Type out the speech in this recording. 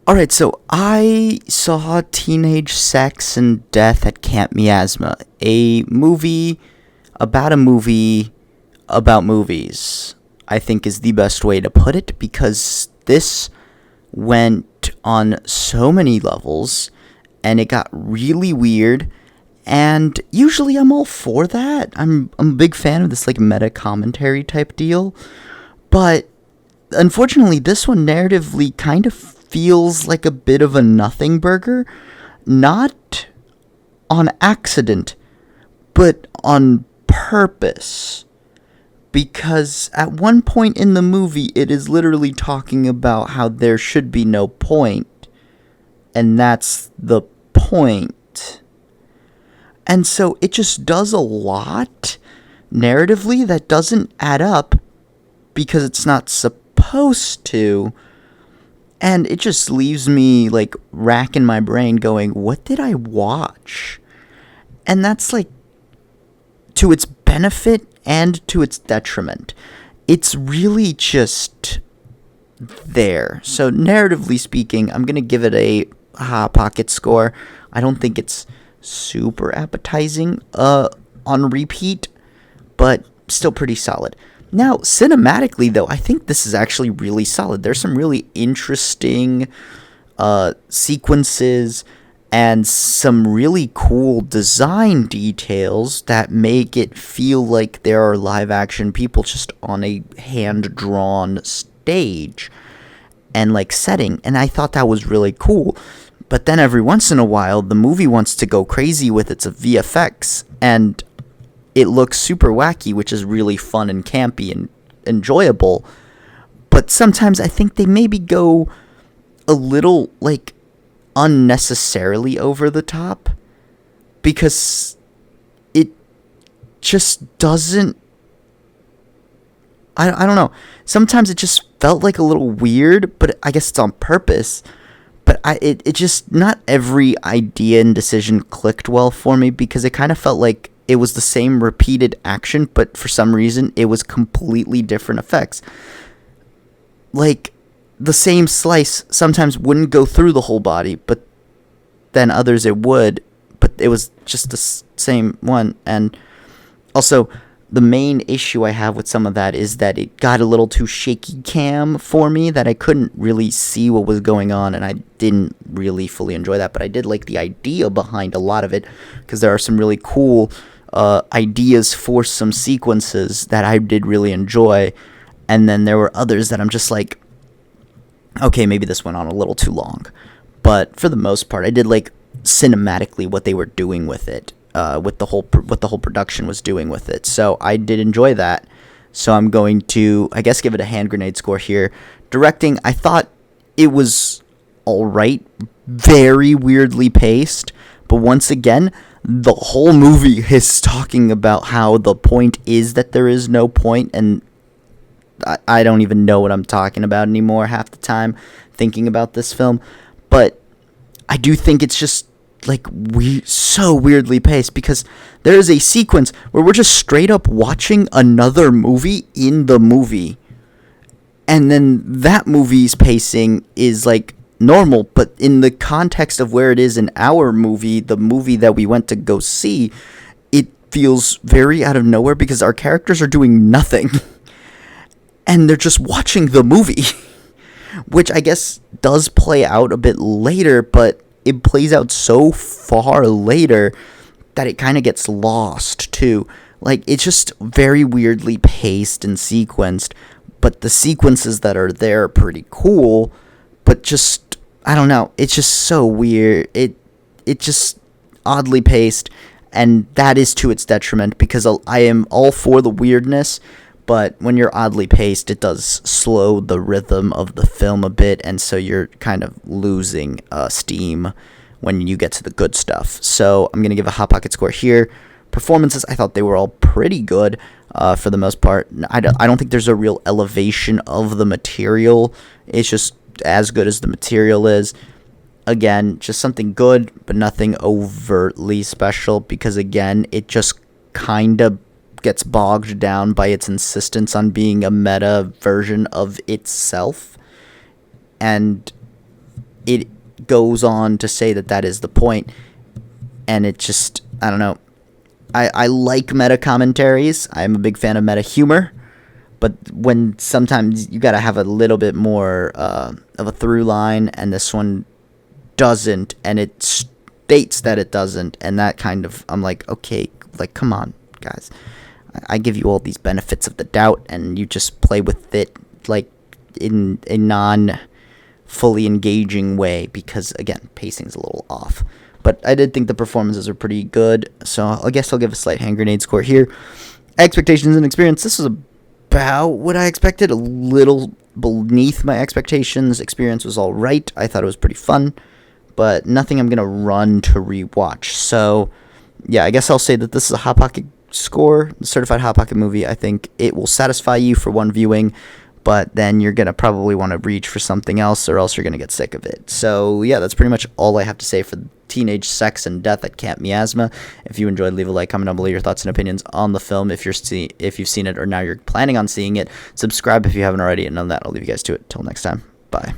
Alright, so I saw Teenage Sex and Death at Camp Miasma, a movie about a movie about movies, I think is the best way to put it, because this went on so many levels, and it got really weird, and usually I'm all for that. I'm a big fan of this, like, meta commentary type deal, but unfortunately, this one narratively kind of feels like a bit of a nothing burger. Not on accident, but on purpose. Because at one point in the movie, it is literally talking about how there should be no point. And that's the point. And so it just does a lot narratively that doesn't add up because it's not supposed to. And it just leaves me, like, racking my brain going, what did I watch? And that's, like, to its benefit and to its detriment. It's really just there. So, narratively speaking, I'm going to give it a Hot Pocket score. I don't think it's super appetizing on repeat, but still pretty solid. Now, cinematically, though, I think this is actually really solid. There's some really interesting sequences and some really cool design details that make it feel like there are live-action people just on a hand-drawn stage and, like, setting. And I thought that was really cool. But then every once in a while, the movie wants to go crazy with its VFX, and it looks super wacky, which is really fun and campy and enjoyable. But sometimes I think they maybe go a little, like, unnecessarily over the top. Because it just doesn't... I don't know. Sometimes it just felt like a little weird, but I guess it's on purpose. But it just... Not every idea and decision clicked well for me, because it kind of felt like it was the same repeated action, but for some reason, it was completely different effects. Like, the same slice sometimes wouldn't go through the whole body, but then others it would, but it was just the same one. And also, the main issue I have with some of that is that it got a little too shaky cam for me, that I couldn't really see what was going on, and I didn't really fully enjoy that, but I did like the idea behind a lot of it, because there are some really cool ideas for some sequences that I did really enjoy, and then there were others that I'm just like, okay, maybe this went on a little too long. But for the most part, I did like cinematically what they were doing with it, what the whole production was doing with it. So I did enjoy that. So I'm going to, I guess, give it a hand grenade score here. Directing, I thought it was all right, very weirdly paced, but once again, the whole movie is talking about how the point is that there is no point, and I don't even know what I'm talking about anymore half the time thinking about this film. But I do think it's just, like, so weirdly paced, because there is a sequence where we're just straight up watching another movie in the movie. And then that movie's pacing is, like, normal, but in the context of where it is in our movie, the movie that we went to go see, it feels very out of nowhere because our characters are doing nothing. And they're just watching the movie, which I guess does play out a bit later, but it plays out so far later that it kind of gets lost, too. Like, it's just very weirdly paced and sequenced, but the sequences that are there are pretty cool, but just, I don't know, it's just so weird. It just oddly paced, and that is to its detriment, because I am all for the weirdness, but when you're oddly paced, it does slow the rhythm of the film a bit, and so you're kind of losing steam when you get to the good stuff. So I'm going to give a Hot Pocket score here. Performances, I thought they were all pretty good for the most part. I don't think there's a real elevation of the material. It's just as good as the material is. Again, just something good, but nothing overtly special, because, again, it just kind of gets bogged down by its insistence on being a meta version of itself. And it goes on to say that that is the point, and it just, I don't know. I like meta commentaries. I'm a big fan of meta humor, but when sometimes you gotta have a little bit more of a through line, and this one doesn't, and it states that it doesn't, and that kind of, I'm like, okay, like, come on, guys. I give you all these benefits of the doubt, and you just play with it like in a non fully engaging way, because again, pacing's a little off. But I did think the performances were pretty good, so I guess I'll give a slight hand grenade score here. Expectations and experience. This was about what I expected, a little beneath my expectations. Experience was all right. I thought it was pretty fun, but nothing I'm going to run to rewatch. So, yeah, I guess I'll say that this is a Hot Pocket score, certified Hot Pocket movie. I think it will satisfy you for one viewing, but then you're going to probably want to reach for something else, or else you're going to get sick of it. So, yeah, that's pretty much all I have to say for Teenage Sex and Death at Camp Miasma. If you enjoyed, leave a like, comment down below your thoughts and opinions on the film. If you've seen it, or now you're planning on seeing it, subscribe if you haven't already, and on that, I'll leave you guys to it. Till next time, bye.